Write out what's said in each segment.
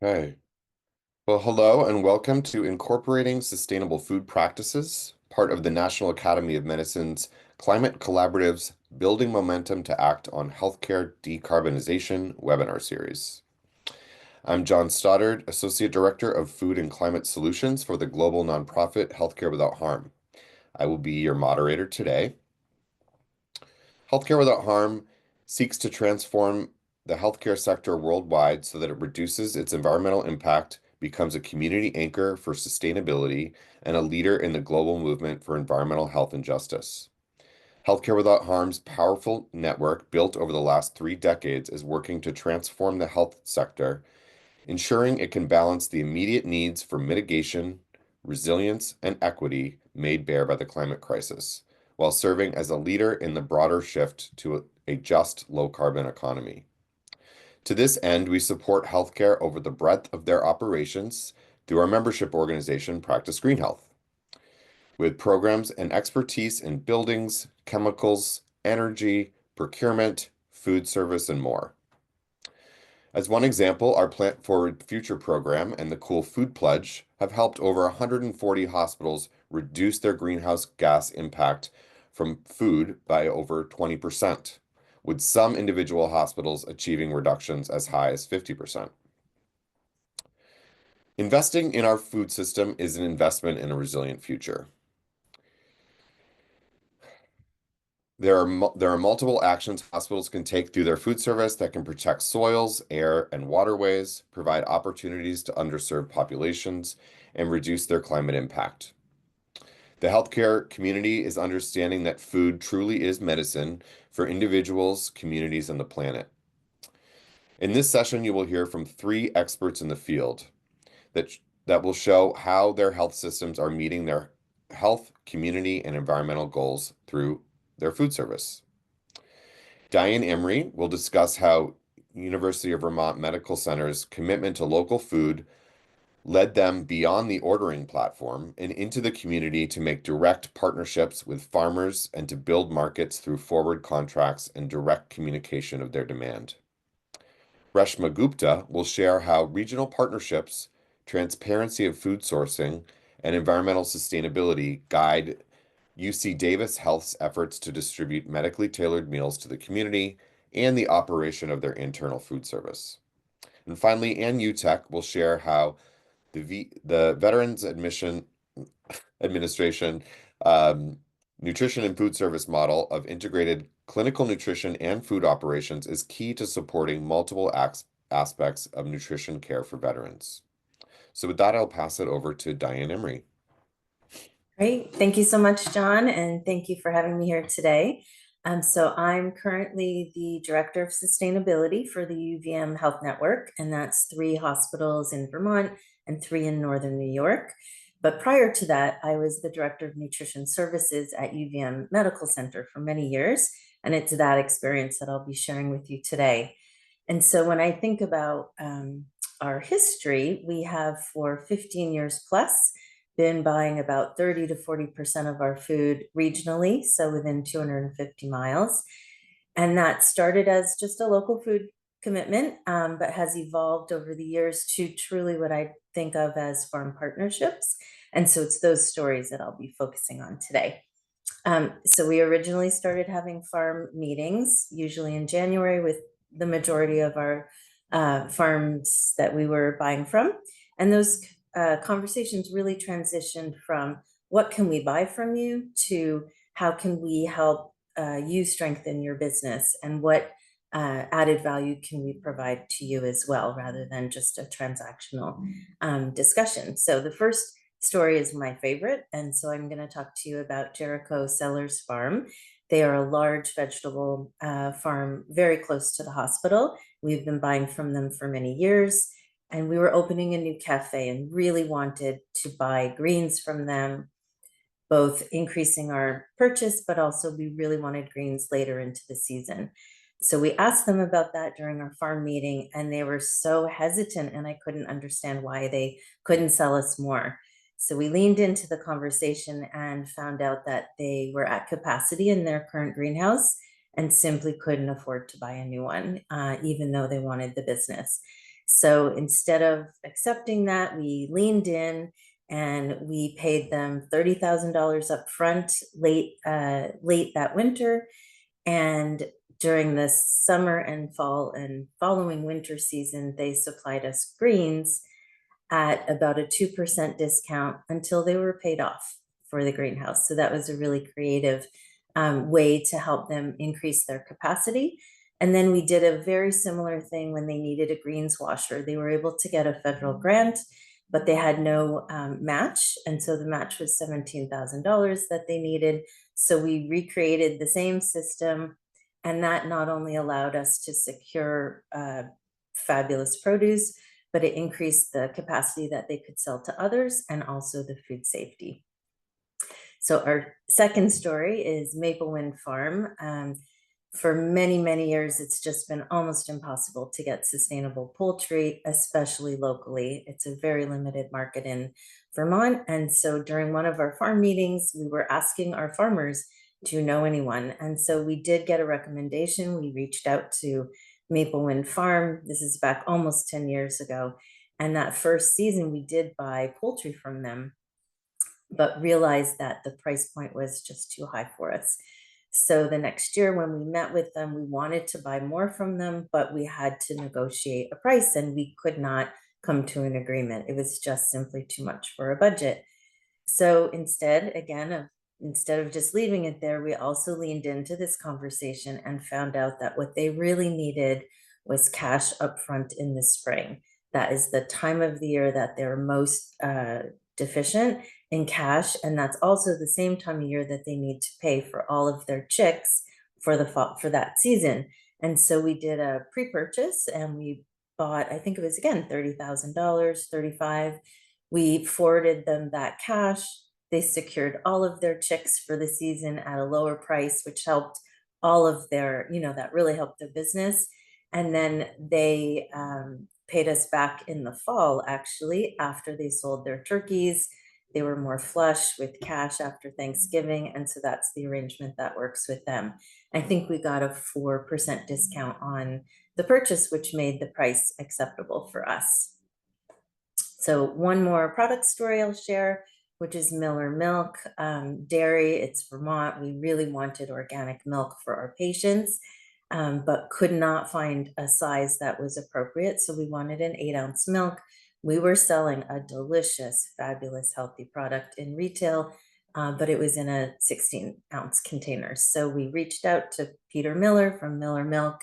Okay. Well, hello and welcome to Incorporating Sustainable Food Practices, part of the National Academy of Medicine's Climate Collaborative's Building Momentum to Act on Healthcare Decarbonization webinar series. I'm John Stoddard, Associate Director of Food and Climate Solutions for the global nonprofit Healthcare Without Harm. I will be your moderator today. Healthcare Without Harm seeks to transform the healthcare sector worldwide so that it reduces its environmental impact, becomes a community anchor for sustainability, and a leader in the global movement for environmental health and justice. Healthcare Without Harm's powerful network, built over the last 3 decades, is working to transform the health sector, ensuring it can balance the immediate needs for mitigation, resilience, and equity made bare by the climate crisis, while serving as a leader in the broader shift to a just low-carbon economy. To this end, we support healthcare over the breadth of their operations through our membership organization, Practice Green Health, with programs and expertise in buildings, chemicals, energy, procurement, food service, and more. As one example, our Plant Forward Future program and the Cool Food Pledge have helped over 140 hospitals reduce their greenhouse gas impact from food by over 20%, with some individual hospitals achieving reductions as high as 50%. Investing in our food system is an investment in a resilient future. There are multiple actions hospitals can take through their food service that can protect soils, air, and waterways, provide opportunities to underserved populations, and reduce their climate impact. The healthcare community is understanding that food truly is medicine for individuals, communities, and the planet. In this session, you will hear from 3 experts in the field that will show how their health systems are meeting their health, community, and environmental goals through their food service. Diane Imrie will discuss how University of Vermont Medical Center's commitment to local food led them beyond the ordering platform and into the community to make direct partnerships with farmers and to build markets through forward contracts and direct communication of their demand. Reshma Gupta will share how regional partnerships, transparency of food sourcing, and environmental sustainability guide UC Davis Health's efforts to distribute medically tailored meals to the community and the operation of their internal food service. And finally, Utech will share how the Veterans Administration nutrition and food service model of integrated clinical nutrition and food operations is key to supporting multiple aspects of nutrition care for veterans. So with that, I'll pass it over to Diane Imrie. Great. Thank you so much, John, and thank you for having me here today. So I'm currently the Director of Sustainability for the UVM Health Network, and that's 3 hospitals in Vermont and 3 in Northern New York. But prior to that, I was the Director of Nutrition Services at UVM Medical Center for many years, and it's that experience that I'll be sharing with you today. And so when I think about our history, we have for 15 years plus been buying about 30 to 40% of our food regionally, so within 250 miles. And that started as just a local food commitment, but has evolved over the years to truly what I think of as farm partnerships. And so it's those stories that I'll be focusing on today. So we originally started having farm meetings, usually in January, with the majority of our farms that we were buying from. And those conversations really transitioned from what can we buy from you to how can we help you strengthen your business, and what added value can we provide to you as well, rather than just a transactional discussion. So the first story is my favorite, and so I'm going to talk to you about Jericho Sellers Farm. They are a large vegetable farm very close to the hospital. We've been buying from them for many years. And we were opening a new cafe and really wanted to buy greens from them, both increasing our purchase, but also we really wanted greens later into the season. So we asked them about that during our farm meeting, and they were so hesitant, and I couldn't understand why they couldn't sell us more. So we leaned into the conversation and found out that they were at capacity in their current greenhouse and simply couldn't afford to buy a new one, even though they wanted the business. So instead of accepting that, we leaned in and we paid them $30,000 up front late that winter. And during the summer and fall and following winter season, they supplied us greens at about a 2% discount until they were paid off for the greenhouse. So that was a really creative way to help them increase their capacity. And then we did a very similar thing when they needed a greens washer. They were able to get a federal grant, but they had no match. And so the match was $17,000 that they needed. So we recreated the same system. And that not only allowed us to secure fabulous produce, but it increased the capacity that they could sell to others and also the food safety. So our second story is Maple Wind Farm. For many, many years, it's just been almost impossible to get sustainable poultry, especially locally. It's a very limited market in Vermont. And so during one of our farm meetings, we were asking our farmers, do you know anyone? And so we did get a recommendation. We reached out to Maple Wind Farm. This is back almost 10 years ago. And that first season, we did buy poultry from them, but realized that the price point was just too high for us. So the next year when we met with them, we wanted to buy more from them, but we had to negotiate a price and we could not come to an agreement. It was just simply too much for a budget. So instead, instead of just leaving it there, we also leaned into this conversation and found out that what they really needed was cash upfront in the spring. That is the time of the year that they're most deficient in cash, and that's also the same time of year that they need to pay for all of their chicks for the fall, for that season. And so we did a pre-purchase and we bought, I think it was again $30,000, 35. We forwarded them that cash. They secured all of their chicks for the season at a lower price, which helped all of their, that really helped their business. And then they paid us back in the fall, actually, after they sold their turkeys. They were more flush with cash after Thanksgiving. And so that's the arrangement that works with them. I think we got a 4% discount on the purchase, which made the price acceptable for us. So one more product story I'll share, which is Miller Milk. Dairy, it's Vermont. We really wanted organic milk for our patients, but could not find a size that was appropriate. So we wanted an 8-ounce milk. We were selling a delicious, fabulous, healthy product in retail, but it was in a 16-ounce container. So we reached out to Peter Miller from Miller Milk,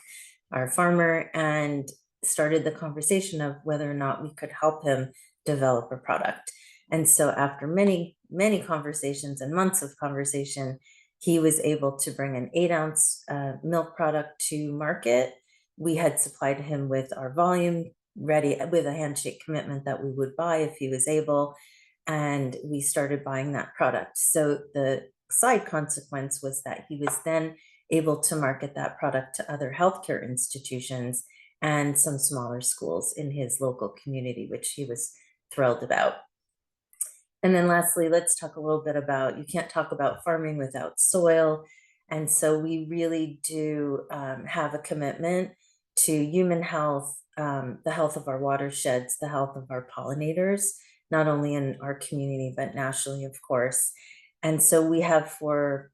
our farmer, and started the conversation of whether or not we could help him develop a product. And so after many, many conversations and months of conversation, he was able to bring an 8-ounce milk product to market. We had supplied him with our volume ready with a handshake commitment that we would buy if he was able. And we started buying that product. So the side consequence was that he was then able to market that product to other healthcare institutions and some smaller schools in his local community, which he was thrilled about. And then lastly, let's talk a little bit about, you can't talk about farming without soil. And so we really do have a commitment to human health, the health of our watersheds, the health of our pollinators, not only in our community, but nationally, of course. And so we have for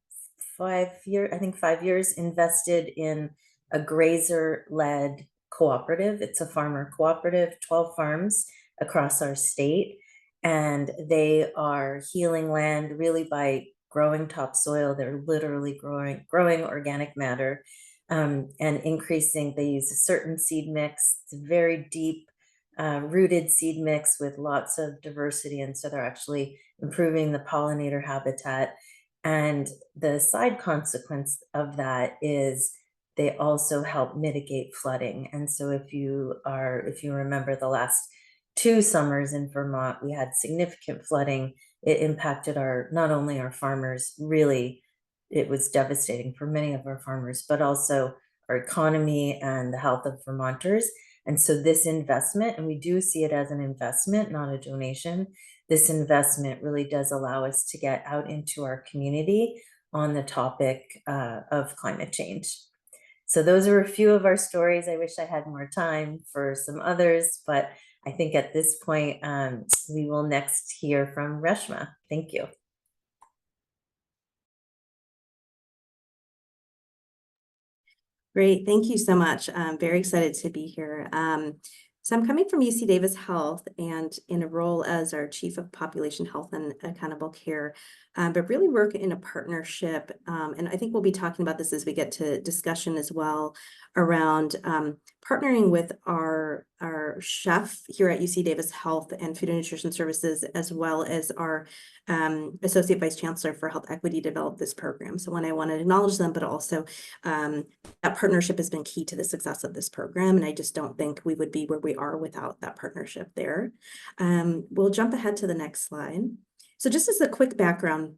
5 years, I think 5 years, invested in a grazer-led cooperative. It's a farmer cooperative, 12 farms across our state. And they are healing land really by growing topsoil. They're literally growing organic matter and increasing. They use a certain seed mix. It's a very deep rooted seed mix with lots of diversity. And so they're actually improving the pollinator habitat. And the side consequence of that is they also help mitigate flooding. And so if you remember the last 2 summers in Vermont, we had significant flooding. It impacted not only our farmers, really, it was devastating for many of our farmers, but also our economy and the health of Vermonters. And so this investment, and we do see it as an investment, not a donation, this investment really does allow us to get out into our community on the topic of climate change. So those are a few of our stories. I wish I had more time for some others, but I think at this point, we will next hear from Reshma. Thank you. Great, thank you so much. I'm very excited to be here. So I'm coming from UC Davis Health and in a role as our Chief of Population Health and Accountable Care, but really work in a partnership. And I think we'll be talking about this as we get to discussion as well around partnering with our chef here at UC Davis Health and Food and Nutrition Services, as well as our Associate Vice Chancellor for Health Equity, developed this program. So one, I want to acknowledge them, but also that partnership has been key to the success of this program. And I just don't think we would be where we are without that partnership there. We'll jump ahead to the next slide. So just as a quick background,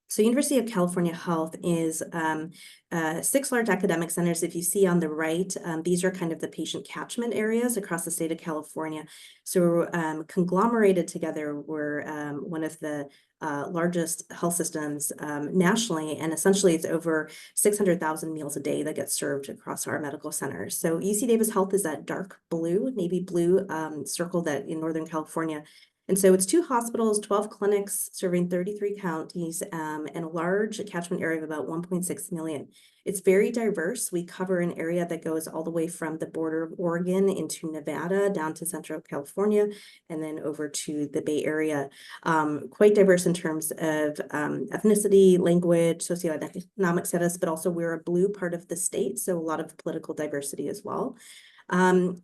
so University of California Health is 6 large academic centers. If you see on the right, these are kind of the patient catchment areas across the state of California. So conglomerated together, we're one of the largest health systems nationally, and essentially it's over 600,000 meals a day that get served across our medical centers. So UC Davis Health is that dark blue, navy blue circle that in Northern California. And so it's 2 hospitals, 12 clinics serving 33 counties, and a large catchment area of about 1.6 million. It's very diverse. We cover an area that goes all the way from the border of Oregon into Nevada, down to Central California, and then over to the Bay Area. Quite diverse in terms of ethnicity, language, socioeconomic status, but also we're a blue part of the state, so a lot of political diversity as well.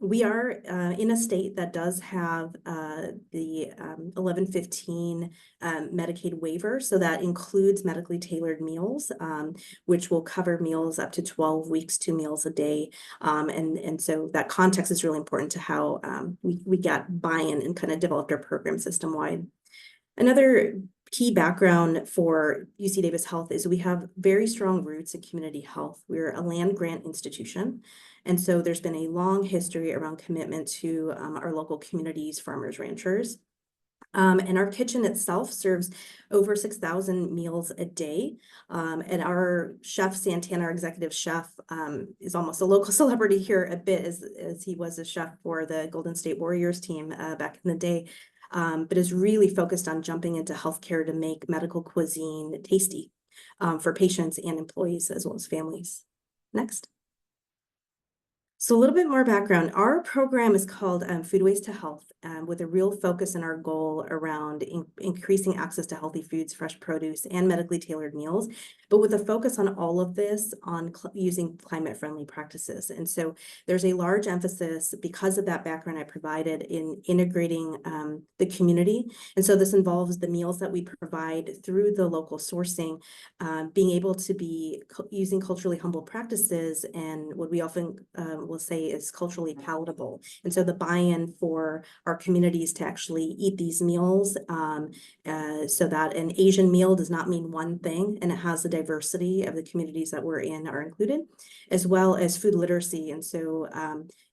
We are in a state that does have the 1115 Medicaid waiver, so that includes medically tailored meals, which will cover meals up to 12 weeks, 2 meals a day. And so that context is really important to how we got buy-in and kind of developed our program system-wide. Another key background for UC Davis Health is we have very strong roots in community health. We're a land grant institution. And so there's been a long history around commitment to our local communities, farmers, ranchers. And our kitchen itself serves over 6,000 meals a day. And our chef, Santana, our executive chef, is almost a local celebrity here a bit, as he was a chef for the Golden State Warriors team back in the day. But is really focused on jumping into healthcare to make medical cuisine tasty for patients and employees, as well as families. Next. So a little bit more background. Our program is called Foodways to Health, with a real focus in our goal around increasing access to healthy foods, fresh produce, and medically tailored meals, but with a focus on all of this on using climate-friendly practices. And so there's a large emphasis, because of that background I provided, in integrating the community. And so this involves the meals that we provide through the local sourcing, being able to be using culturally humble practices, and what we often will say is culturally palatable. And so the buy-in for our communities to actually eat these meals, so that an Asian meal does not mean one thing, and it has the diversity of the communities that we're in are included, as well as food literacy. And so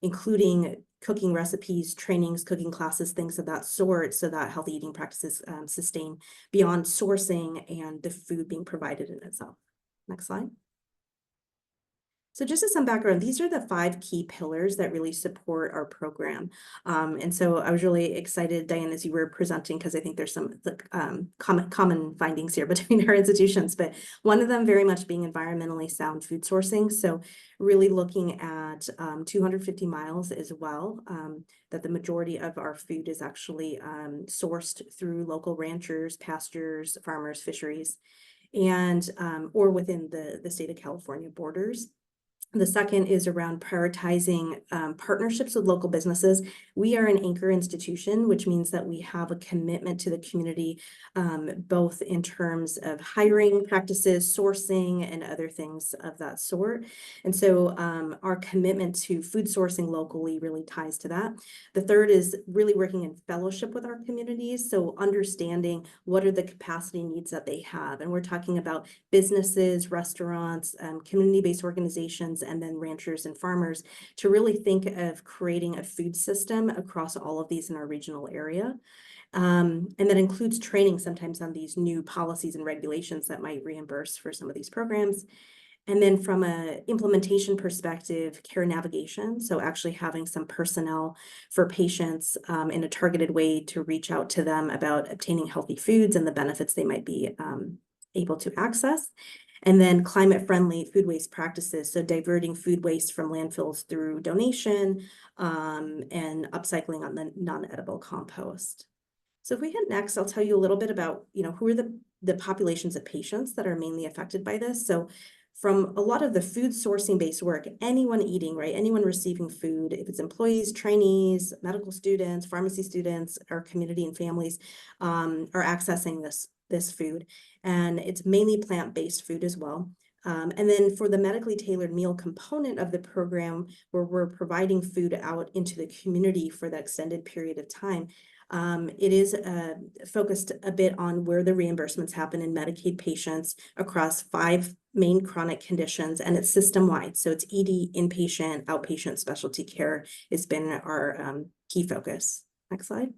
including cooking recipes, trainings, cooking classes, things of that sort, so that healthy eating practices sustain beyond sourcing and the food being provided in itself. Next slide. So just as some background, these are the 5 key pillars that really support our program. And so I was really excited, Diane, as you were presenting, because I think there's some common findings here between our institutions, but one of them very much being environmentally sound food sourcing. So really looking at 250 miles as well, that the majority of our food is actually sourced through local ranchers, pastures, farmers, fisheries, and or within the state of California borders. The second is around prioritizing partnerships with local businesses. We are an anchor institution, which means that we have a commitment to the community, both in terms of hiring practices, sourcing, and other things of that sort. And so our commitment to food sourcing locally really ties to that. The third is really working in fellowship with our communities. So understanding what are the capacity needs that they have. And we're talking about businesses, restaurants, community-based organizations, and then ranchers and farmers, to really think of creating a food system across all of these in our regional area. And that includes training sometimes on these new policies and regulations that might reimburse for some of these programs. And then from a implementation perspective, care navigation, so actually having some personnel for patients in a targeted way to reach out to them about obtaining healthy foods and the benefits they might be able to access. And then climate-friendly food waste practices, so diverting food waste from landfills through donation and upcycling on the non-edible compost. So if we hit next, I'll tell you a little bit about, who are the populations of patients that are mainly affected by this. So from a lot of the food sourcing based work, anyone eating, right? Anyone receiving food, if it's employees, trainees, medical students, pharmacy students, our community and families are accessing this food. And it's mainly plant-based food as well. And then for the medically tailored meal component of the program, where we're providing food out into the community for that extended period of time, it is focused a bit on where the reimbursements happen in Medicaid patients across 5 main chronic conditions, and it's system-wide. So it's ED, inpatient, outpatient, specialty care has been our key focus. Next slide.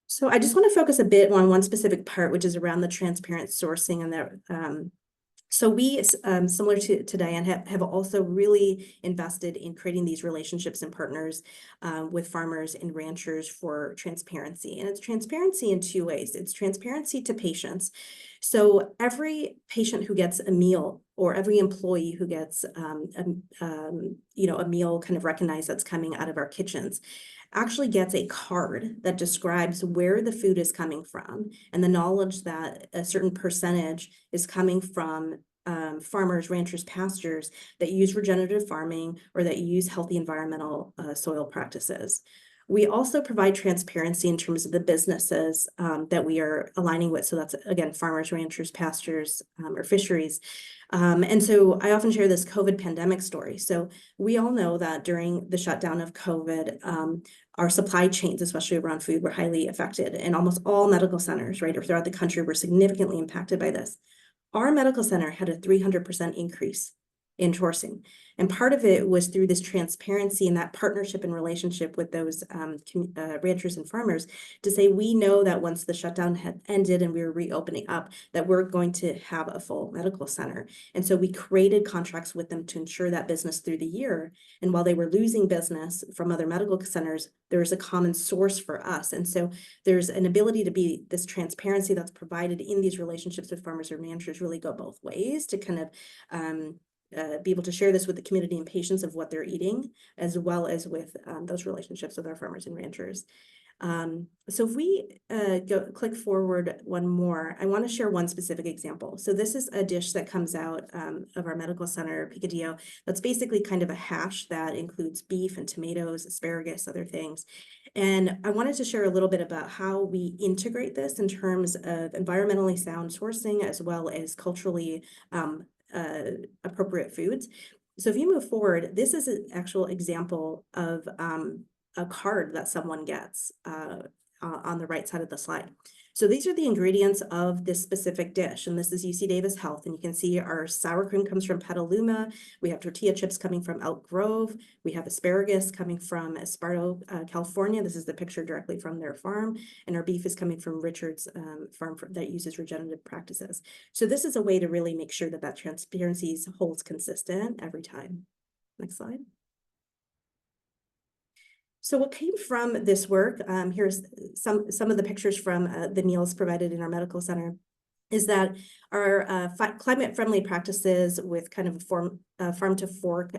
So I just want to focus a bit on one specific part, which is around the transparent sourcing and the so we, similar to Diane, have also really invested in creating these relationships and partners with farmers and ranchers for transparency. And it's transparency in 2 ways. It's transparency to patients. So every patient who gets a meal, or every employee who gets a meal kind of recognized that's coming out of our kitchens, actually gets a card that describes where the food is coming from and the knowledge that a certain percentage is coming from farmers, ranchers, pastures that use regenerative farming or that use healthy environmental soil practices. We also provide transparency in terms of the businesses that we are aligning with. So that's, again, farmers, ranchers, pastures, or fisheries. And so I often share this COVID pandemic story. So we all know that during the shutdown of COVID, our supply chains, especially around food, were highly affected. And almost all medical centers, right, or throughout the country were significantly impacted by this. Our medical center had a 300% increase in sourcing. And part of it was through this transparency and that partnership and relationship with those ranchers and farmers to say, we know that once the shutdown had ended and we were reopening up, that we're going to have a full medical center. And so we created contracts with them to ensure that business through the year. And while they were losing business from other medical centers, there was a common source for us. And so there's an ability to be this transparency that's provided in these relationships with farmers and ranchers really go both ways to kind of be able to share this with the community and patients of what they're eating, as well as with those relationships with our farmers and ranchers. So if we click forward one more, I want to share one specific example. So this is a dish that comes out of our medical center, picadillo, that's basically kind of a hash that includes beef and tomatoes, asparagus, other things. And I wanted to share a little bit about how we integrate this in terms of environmentally sound sourcing, as well as culturally appropriate foods. So if you move forward, this is an actual example of a card that someone gets on the right side of the slide. So these are the ingredients of this specific dish, and this is UC Davis Health, and you can see our sour cream comes from Petaluma. We have tortilla chips coming from Elk Grove. We have asparagus coming from Esparto, California. This is the picture directly from their farm, and our beef is coming from Richard's farm that uses regenerative practices. So this is a way to really make sure that that transparency holds consistent every time. Next slide. So what came from this work, here's some of the pictures from the meals provided in our medical center, is that our climate-friendly practices with kind of a farm-to-fork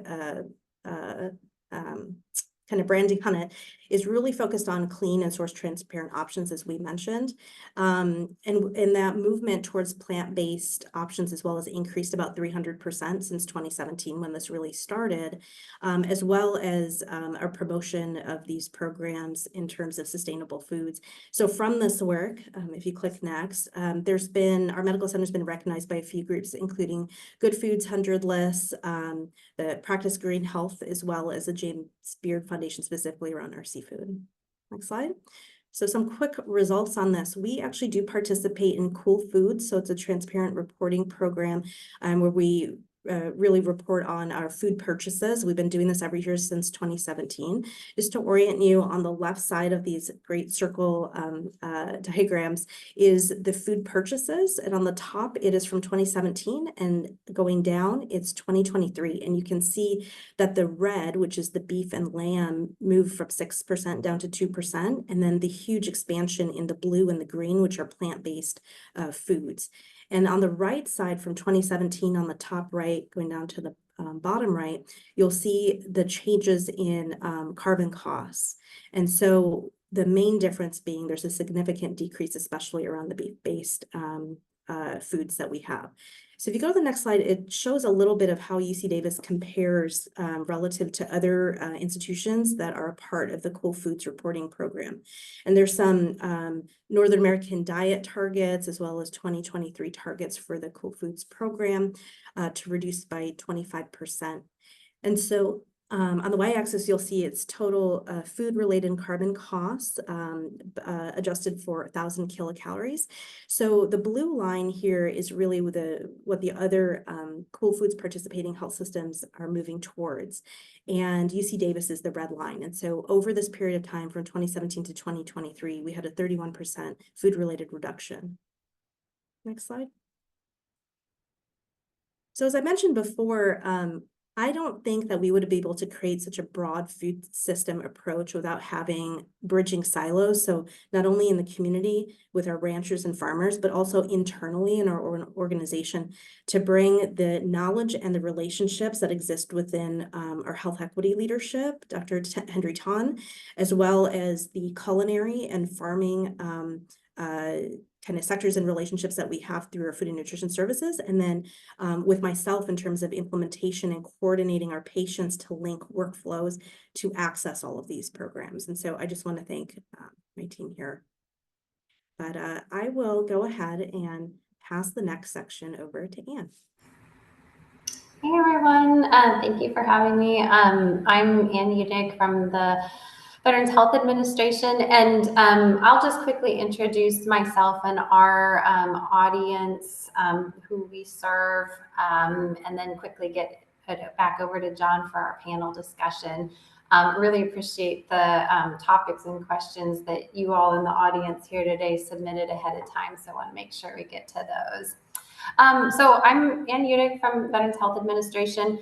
kind of branding on it is really focused on clean and source transparent options, as we mentioned. And that movement towards plant-based options as well has increased about 300% since 2017 when this really started, as well as our promotion of these programs in terms of sustainable foods. So from this work, if you click next, our medical center has been recognized by a few groups, including Good Foods 100 lists, the Practice Green Health, as well as the James Beard Foundation specifically around our seafood. Next slide. So some quick results on this. We actually do participate in Cool Foods. So it's a transparent reporting program where we really report on our food purchases. We've been doing this every year since 2017. Just to orient you, on the left side of these great circle diagrams is the food purchases, and on the top it is from 2017, and going down it's 2023. And you can see that the red, which is the beef and lamb, moved from 6% down to 2%, and then the huge expansion in the blue and the green, which are plant-based foods. And on the right side from 2017, on the top right, going down to the bottom right, you'll see the changes in carbon costs. And so the main difference being there's a significant decrease, especially around the beef-based foods that we have. So if you go to the next slide, it shows a little bit of how UC Davis compares relative to other institutions that are a part of the Cool Foods Reporting Program. And there's some Northern American diet targets, as well as 2023 targets for the Cool Foods Program to reduce by 25%. And so on the y-axis, you'll see its total food-related carbon costs adjusted for 1,000 kilocalories. So the blue line here is really what the other Cool Foods participating health systems are moving towards. And UC Davis is the red line. And so over this period of time, from 2017 to 2023, we had a 31% food-related reduction. Next slide. So as I mentioned before, I don't think that we would be able to create such a broad food system approach without having bridging silos. So not only in the community with our ranchers and farmers, but also internally in our organization to bring the knowledge and the relationships that exist within our health equity leadership, Dr. Henry Ton, as well as the culinary and farming kind of sectors and relationships that we have through our food and nutrition services. And then with myself in terms of implementation and coordinating our patients to link workflows to access all of these programs. And so I just want to thank my team here. But I will go ahead and pass the next section over to Anne. Hey everyone, thank you for having me. I'm Anne Utech from the Veterans Health Administration, and I'll just quickly introduce myself and our audience, who we serve, and then quickly get it back over to John for our panel discussion. Really appreciate the topics and questions that you all in the audience here today submitted ahead of time, so I want to make sure we get to those. So I'm Anne Utech from Veterans Health Administration.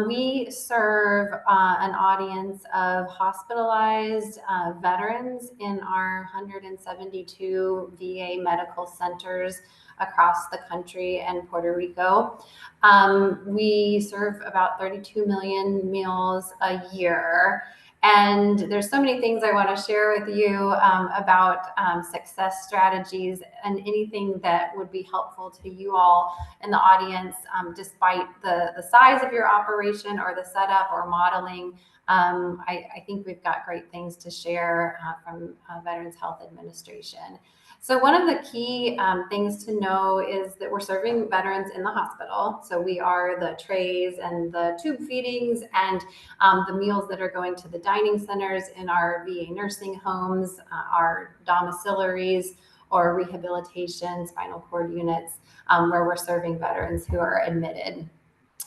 We serve an audience of hospitalized veterans in our 172 VA medical centers across the country and Puerto Rico. We serve about 32 million meals a year. And there's so many things I want to share with you about success strategies and anything that would be helpful to you all in the audience, despite the size of your operation or the setup or modeling. I think we've got great things to share from Veterans Health Administration. So one of the key things to know is that we're serving veterans in the hospital. So we are the trays and the tube feedings and the meals that are going to the dining centers in our VA nursing homes, our domiciliaries or rehabilitation spinal cord units, where we're serving veterans who are admitted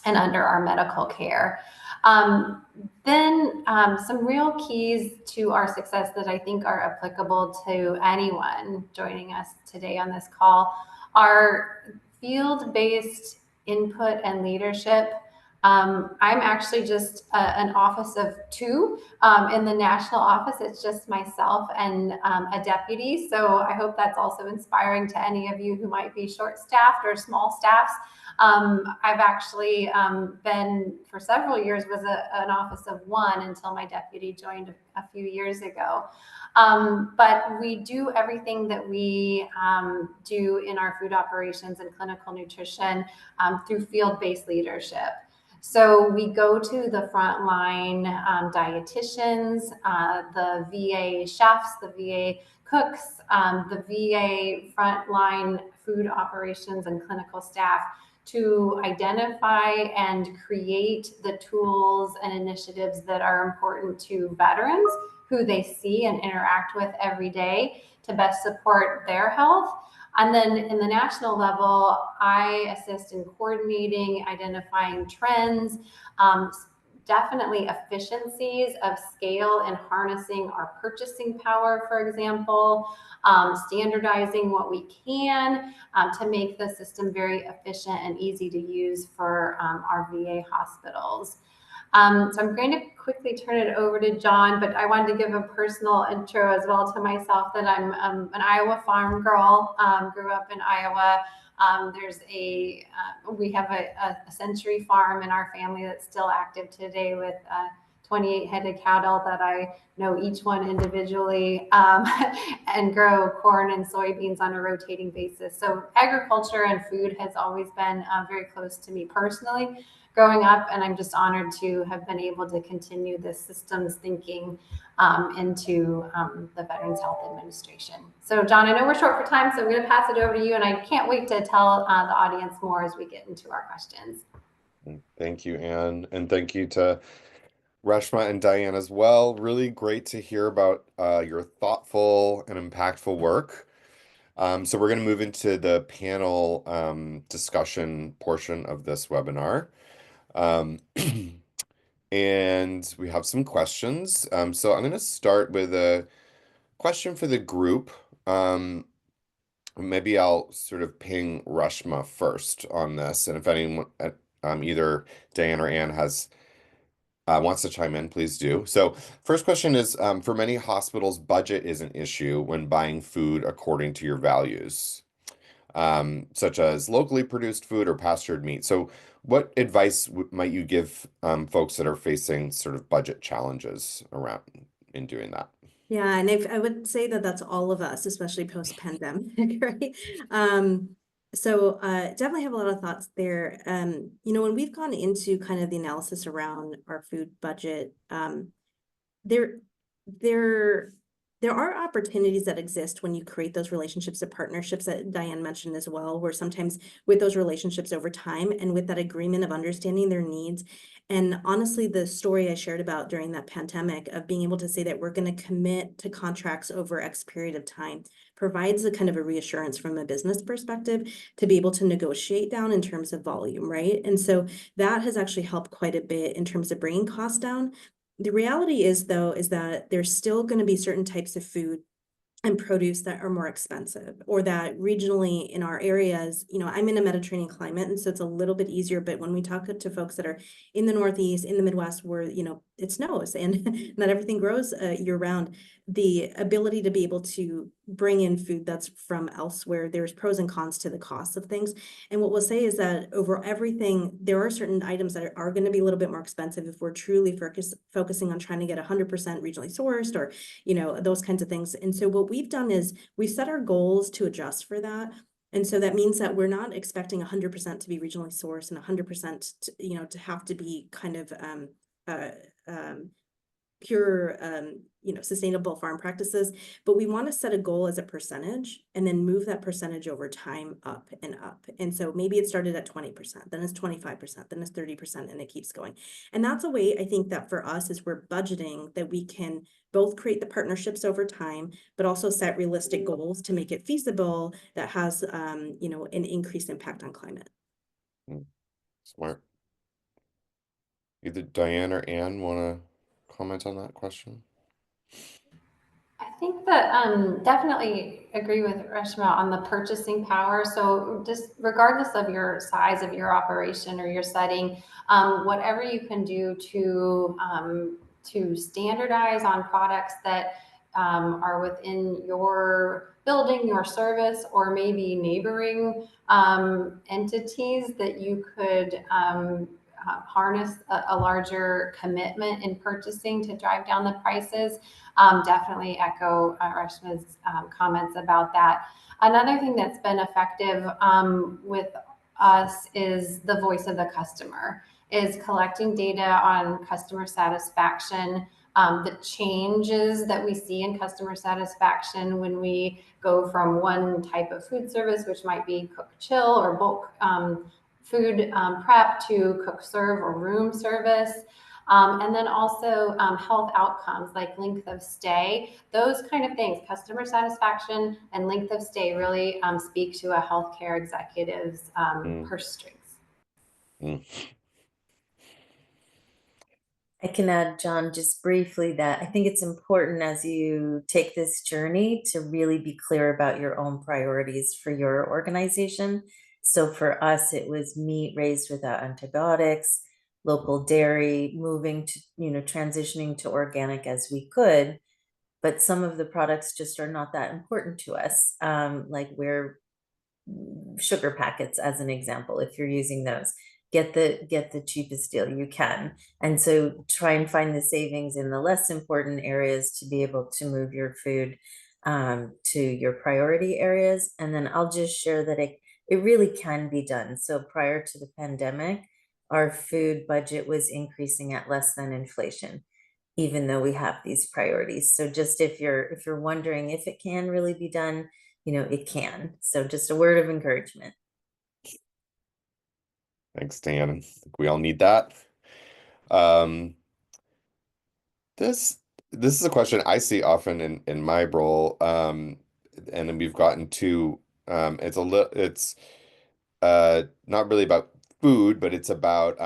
and under our medical care. Then some real keys to our success that I think are applicable to anyone joining us today on this call are field-based input and leadership. I'm actually just an office of two. In the national office, it's just myself and a deputy. So I hope that's also inspiring to any of you who might be short-staffed or small staffs. I've actually been, for several years, was an office of one until my deputy joined a few years ago. But we do everything that we do in our food operations and clinical nutrition through field-based leadership. So we go to the frontline dietitians, the VA chefs, the VA cooks, the VA frontline food operations and clinical staff to identify and create the tools and initiatives that are important to veterans who they see and interact with every day to best support their health. And then in the national level, I assist in coordinating, identifying trends, definitely efficiencies of scale and harnessing our purchasing power, for example, standardizing what we can to make the system very efficient and easy to use for our VA hospitals. So I'm going to quickly turn it over to John, but I wanted to give a personal intro as well to myself, that I'm an Iowa farm girl, grew up in Iowa. We have a century farm in our family that's still active today with 28 headed cattle that I know each one individually, and grow corn and soybeans on a rotating basis. So agriculture and food has always been very close to me personally growing up, and I'm just honored to have been able to continue this systems thinking into the Veterans Health Administration. So John, I know we're short for time, so I'm going to pass it over to you, and I can't wait to tell the audience more as we get into our questions. Thank you, Anne, and thank you to Reshma and Diane as well. Really great to hear about your thoughtful and impactful work. So we're going to move into the panel discussion portion of this webinar. And we have some questions. So I'm going to start with a question for the group. Maybe I'll sort of ping Reshma first on this, and if anyone, either Diane or Anne wants to chime in, please do. So first question is, for many hospitals, budget is an issue when buying food according to your values, such as locally produced food or pastured meat. So what advice might you give folks that are facing sort of budget challenges around in doing that? Yeah, and I would say that that's all of us, especially post-pandemic, right? So definitely have a lot of thoughts there. When we've gone into kind of the analysis around our food budget, there are opportunities that exist when you create those relationships and partnerships that Diane mentioned as well, where sometimes with those relationships over time and with that agreement of understanding their needs. And honestly, the story I shared about during that pandemic of being able to say that we're going to commit to contracts over X period of time provides a kind of a reassurance from a business perspective to be able to negotiate down in terms of volume, right? And so that has actually helped quite a bit in terms of bringing costs down. The reality is, though, is that there's still going to be certain types of food and produce that are more expensive, or that regionally in our areas, I'm in a Mediterranean climate, and so it's a little bit easier. But when we talk to folks that are in the Northeast, in the Midwest, where, it snows and not everything grows year round, the ability to be able to bring in food that's from elsewhere, there's pros and cons to the cost of things. And what we'll say is that over everything, there are certain items that are going to be a little bit more expensive if we're truly focusing on trying to get 100% regionally sourced, or, those kinds of things. And so what we've done is we've set our goals to adjust for that. And so that means that we're not expecting 100% to be regionally sourced and 100% to have to be kind of pure, sustainable farm practices, but we want to set a goal as a percentage and then move that percentage over time up and up. And so maybe it started at 20%, then it's 25%, then it's 30%, and it keeps going. And that's a way I think that for us, as we're budgeting, that we can both create the partnerships over time, but also set realistic goals to make it feasible that has, an increased impact on climate. Smart. Either Diane or Anne want to comment on that question? I think that definitely agree with Reshma on the purchasing power. So just regardless of your size of your operation or your setting, whatever you can do to standardize on products that are within your building, your service, or maybe neighboring entities that you could harness a larger commitment in purchasing to drive down the prices. Definitely echo Reshma's comments about that. Another thing that's been effective with us is the voice of the customer, is collecting data on customer satisfaction, the changes that we see in customer satisfaction when we go from one type of food service, which might be cook chill or bulk food prep, to cook serve or room service. And then also health outcomes like length of stay, those kind of things, customer satisfaction and length of stay really speak to a healthcare executive's purse strings. Mm. I can add, John, just briefly that I think it's important as you take this journey to really be clear about your own priorities for your organization. So for us, it was meat raised without antibiotics, local dairy, moving to, transitioning to organic as we could. But some of the products just are not that important to us. Like we're sugar packets as an example, if you're using those, get the cheapest deal you can. And so try and find the savings in the less important areas to be able to move your food to your priority areas. And then I'll just share that it really can be done. So prior to the pandemic, our food budget was increasing at less than inflation, even though we have these priorities. So just if you're wondering if it can really be done, it can. So just a word of encouragement. Thanks, Dan. I think we all need that. Um, this this is a question I see often in my role, and then we've gotten to it's not really about food, but it's about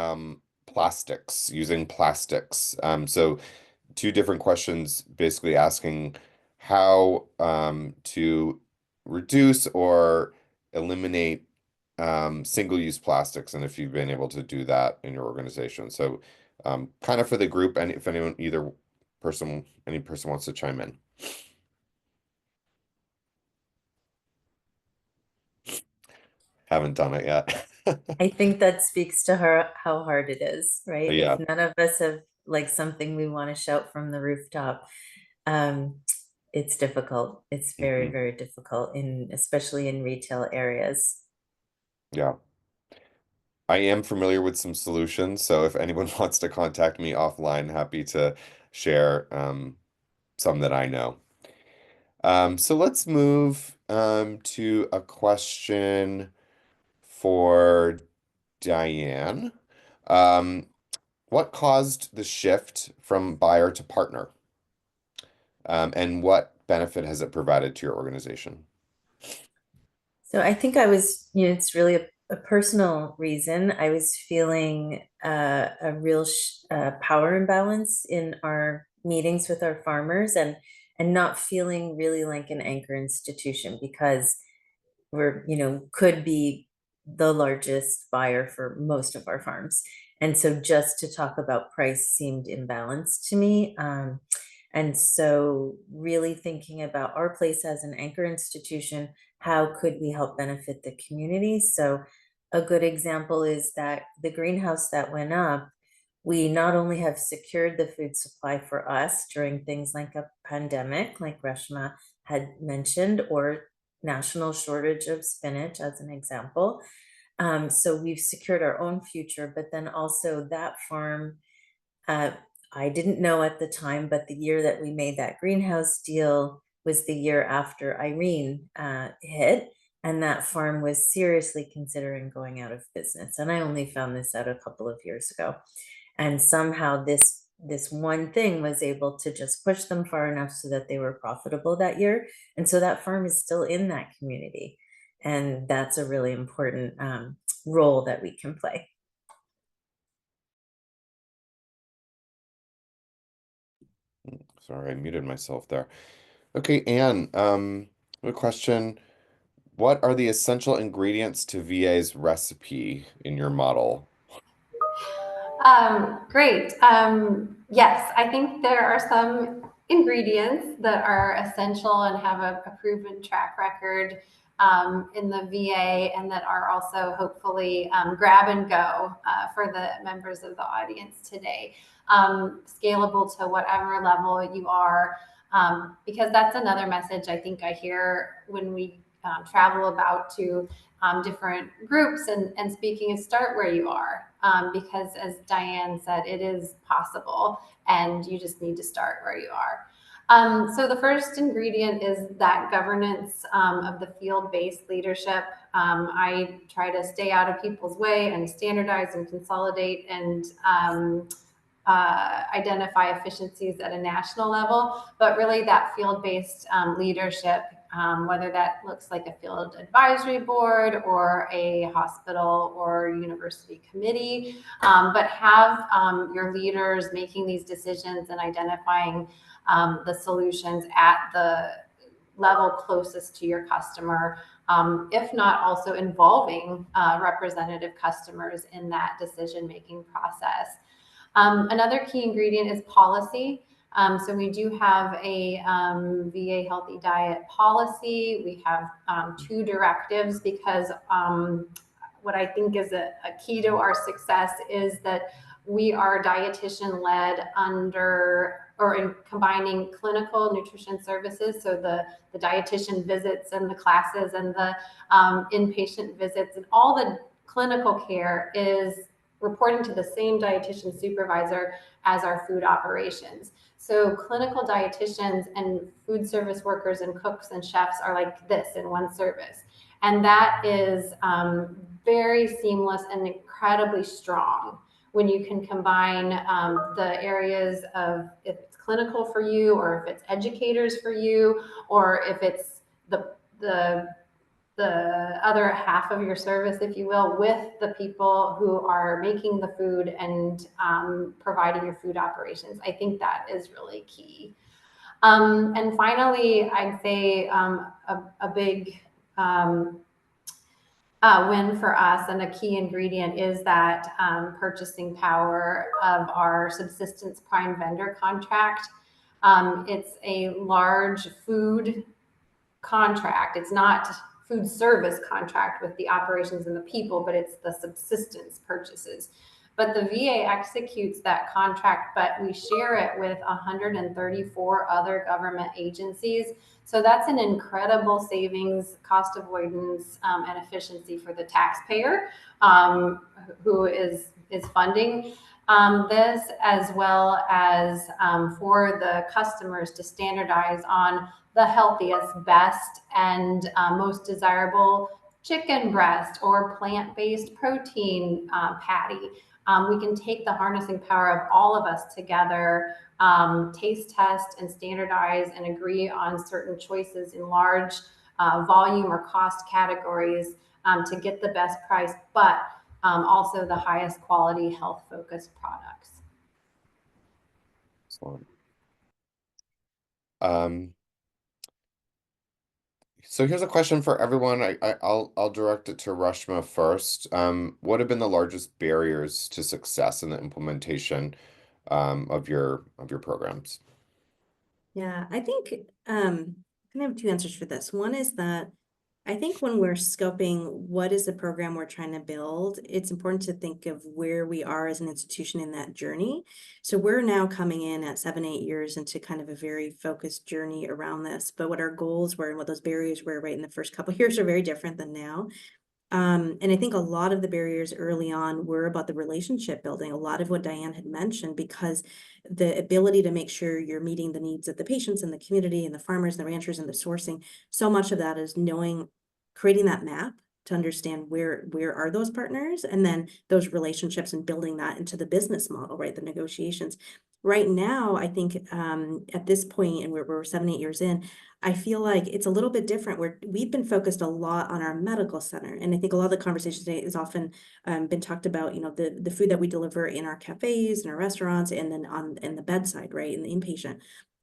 plastics, using plastics. So two different questions basically asking how to reduce or eliminate single-use plastics, and if you've been able to do that in your organization. So kind of for the group, and if anyone, any person wants to chime in. Haven't done it yet. I think that speaks to how hard it is, right? Yeah. If none of us have like something we want to shout from the rooftop, um, it's difficult. It's very, Mhm. very difficult especially in retail areas. Yeah. I am familiar with some solutions, so if anyone wants to contact me offline, happy to share some that I know. So let's move to a question for Diane. Um, what caused the shift from buyer to partner? And what benefit has it provided to your organization? So I think I was, it's really a personal reason. I was feeling a real power imbalance in our meetings with our farmers, and not feeling really like an anchor institution, because we're, could be the largest buyer for most of our farms. And so just to talk about price seemed imbalanced to me. And so really thinking about our place as an anchor institution, how could we help benefit the community? So a good example is that the greenhouse that went up, we not only have secured the food supply for us during things like a pandemic, like Reshma had mentioned, or national shortage of spinach as an example. So we've secured our own future, but then also that farm, uh, I didn't know at the time, but the year that we made that greenhouse deal was the year after Irene hit, and that farm was seriously considering going out of business. And I only found this out a couple of years ago. And somehow this one thing was able to just push them far enough so that they were profitable that year. And so that farm is still in that community. And that's a really important role that we can play. Sorry, I muted myself there. Okay, Anne, a question. What are the essential ingredients to VA's recipe in your model? Great. Yes, I think there are some ingredients that are essential and have a proven track record in the VA, and that are also hopefully grab and go for the members of the audience today. Scalable to whatever level you are, because that's another message I think I hear when we travel about to different groups and speaking is start where you are, because as Diane said, it is possible and you just need to start where you are. So the first ingredient is that governance of the field-based leadership. I try to stay out of people's way and standardize and consolidate and identify efficiencies at a national level, but really that field-based leadership, whether that looks like a field advisory board or a hospital or university committee, but have your leaders making these decisions and identifying the solutions at the level closest to your customer, if not also involving representative customers in that decision-making process. Another key ingredient is policy. So we do have a VA healthy diet policy. We have 2 directives because what I think is a key to our success is that we are dietitian led under or in combining clinical nutrition services. So the dietitian visits and the classes and the inpatient visits and all the clinical care is reporting to the same dietitian supervisor as our food operations. So clinical dietitians and food service workers and cooks and chefs are like this in one service. And that is very seamless and incredibly strong when you can combine the areas of if it's clinical for you, or if it's educators for you, or if it's the other half of your service, if you will, with the people who are making the food and providing your food operations. I think that is really key. And finally, I'd say a big win for us and a key ingredient is that purchasing power of our subsistence prime vendor contract. It's a large food contract. It's not food service contract with the operations and the people, but it's the subsistence purchases. But the VA executes that contract, but we share it with 134 other government agencies. So that's an incredible savings, cost avoidance, and efficiency for the taxpayer who is funding this, as well as for the customers to standardize on the healthiest, best, and most desirable chicken breast or plant-based protein patty. We can take the harnessing power of all of us together, taste test and standardize and agree on certain choices in large volume or cost categories to get the best price, but also the highest quality health-focused products. Excellent. So here's a question for everyone. I'll direct it to Reshma first. What have been the largest barriers to success in the implementation of your programs? Yeah, I think I have 2 answers for this. One is that I think when we're scoping what is the program we're trying to build, it's important to think of where we are as an institution in that journey. So we're now coming in at 7-8 years into kind of a very focused journey around this. But what our goals were and what those barriers were right in the first couple of years are very different than now. And I think a lot of the barriers early on were about the relationship building, a lot of what Diane had mentioned, because the ability to make sure you're meeting the needs of the patients and the community and the farmers and the ranchers and the sourcing, so much of that is creating that map to understand where are those partners, and then those relationships and building that into the business model, right? The negotiations. Right now, I think at this point, and we're 7-8 years in, I feel like it's a little bit different. We've been focused a lot on our medical center, and I think a lot of the conversation today is often been talked about, the food that we deliver in our cafes and our restaurants, and then in the bedside, right, in the inpatient.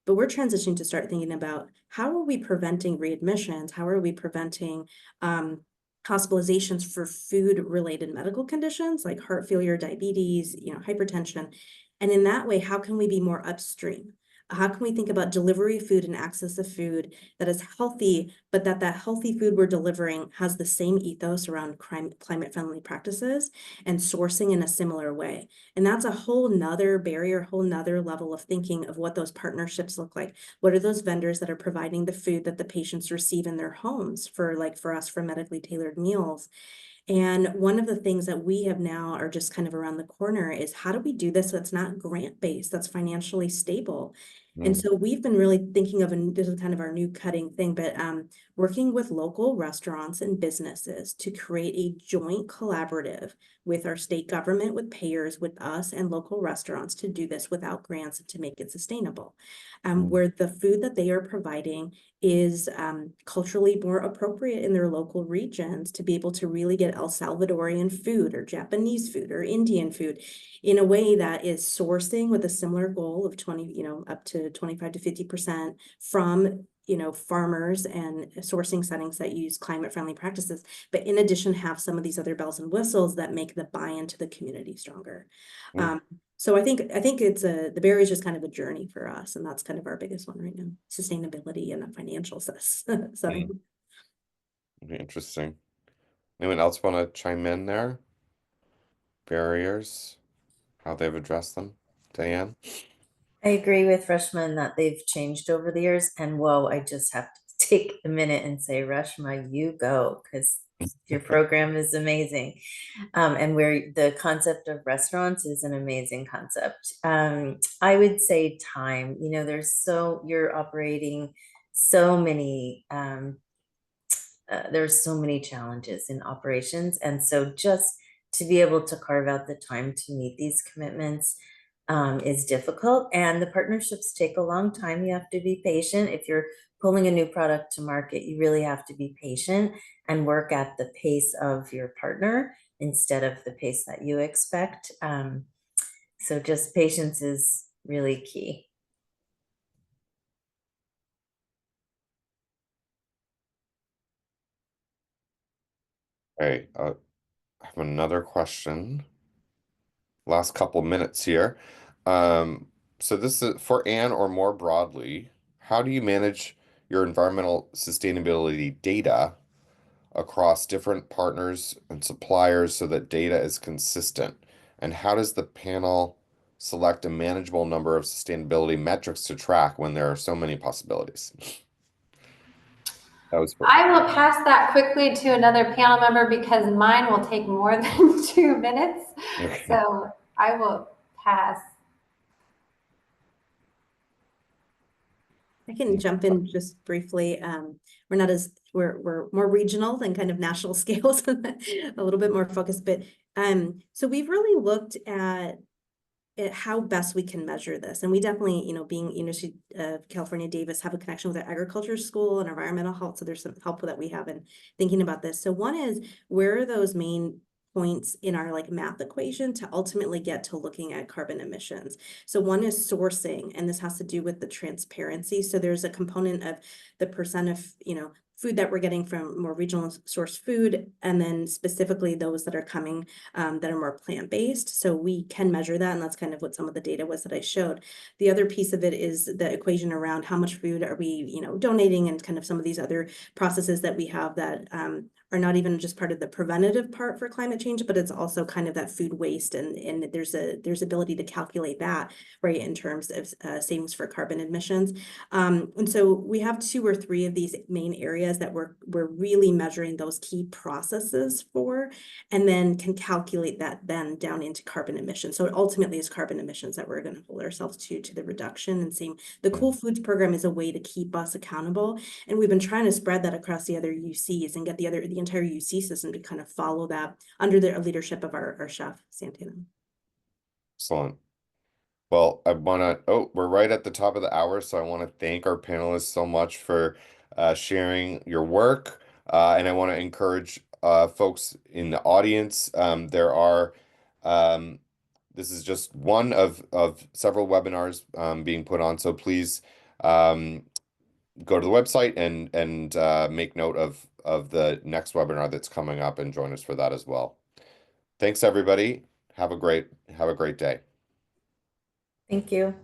But we're transitioning to start thinking about how are we preventing readmissions? How are we preventing hospitalizations for food-related medical conditions like heart failure, diabetes, hypertension? And in that way, how can we be more upstream? How can we think about delivery food and access of food that is healthy, but that healthy food we're delivering has the same ethos around climate-friendly practices and sourcing in a similar way? And that's a whole nother barrier, whole nother level of thinking of what those partnerships look like. What are those vendors that are providing the food that the patients receive in their homes for us, for medically tailored meals? And one of the things that we have now are just kind of around the corner is how do we do this so it's not grant-based, that's financially stable? And Mm. so we've been really thinking of, and this is kind of our new cutting thing, but working with local restaurants and businesses to create a joint collaborative with our state government, with payers, with us and local restaurants to do this without grants and to make it sustainable. Where the food that they are providing is culturally more appropriate in their local regions, to be able to really get El Salvadorian food or Japanese food or Indian food in a way that is sourcing with a similar goal of 20, up to 25 to 50% from, farmers and sourcing settings that use climate friendly practices, but in addition have some of these other bells and whistles that make the buy-in to the community stronger. Mm. So I think it's the berry is just kind of a journey for us, and that's kind of our biggest one right now: sustainability and a financial setting. Interesting. Anyone else want to chime in there? Barriers, how they've addressed them? Diane? I agree with Reshma in that they've changed over the years. And whoa, I just have to take a minute and say, Reshma, you go, because your program is amazing. And where the concept of restaurants is an amazing concept. I would say time, you're operating so many, there's so many challenges in operations. And so just to be able to carve out the time to meet these commitments is difficult. And the partnerships take a long time. You have to be patient. If you're pulling a new product to market, you really have to be patient and work at the pace of your partner instead of the pace that you expect. So just patience is really key. Hey, I have another question. Last couple minutes here. Um, so this is for Anne, or more broadly, how do you manage your environmental sustainability data across different partners and suppliers so that data is consistent? And how does the panel select a manageable number of sustainability metrics to track when there are so many possibilities? That was for I will pass that quickly to another panel member because mine will take more than 2 minutes. okay. So I will pass. I can jump in just briefly. We're more regional than kind of national scales, a little bit more focused. But so we've really looked at how best we can measure this. And we definitely, being University of California, Davis, have a connection with our agriculture school and environmental health. So there's some help that we have in thinking about this. So one is, where are those main points in our math equation to ultimately get to looking at carbon emissions? So one is sourcing, and this has to do with the transparency. So there's a component of the percent of, food that we're getting from more regional source food, and then specifically those that are coming that are more plant-based. So we can measure that, and that's kind of what some of the data was that I showed. The other piece of it is the equation around how much food are we, donating, and kind of some of these other processes that we have that are not even just part of the preventative part for climate change, but it's also kind of that food waste, and there's ability to calculate that right in terms of savings for carbon emissions. And so we have 2 or 3 of these main areas that we're really measuring those key processes for, and then can calculate that then down into carbon emissions. So ultimately it's carbon emissions that we're going to hold ourselves to the reduction. And same, the Cool Foods program is a way to keep us accountable. And we've been trying to spread that across the other UCs and get the entire UC system to kind of follow that under the leadership of our chef, Santana. Excellent. Well, we're right at the top of the hour, so I want to thank our panelists so much for sharing your work. And I want to encourage folks in the audience. This is just one of several webinars being put on, so please go to the website and make note of the next webinar that's coming up and join us for that as well. Thanks, everybody. Have a great day. Thank you.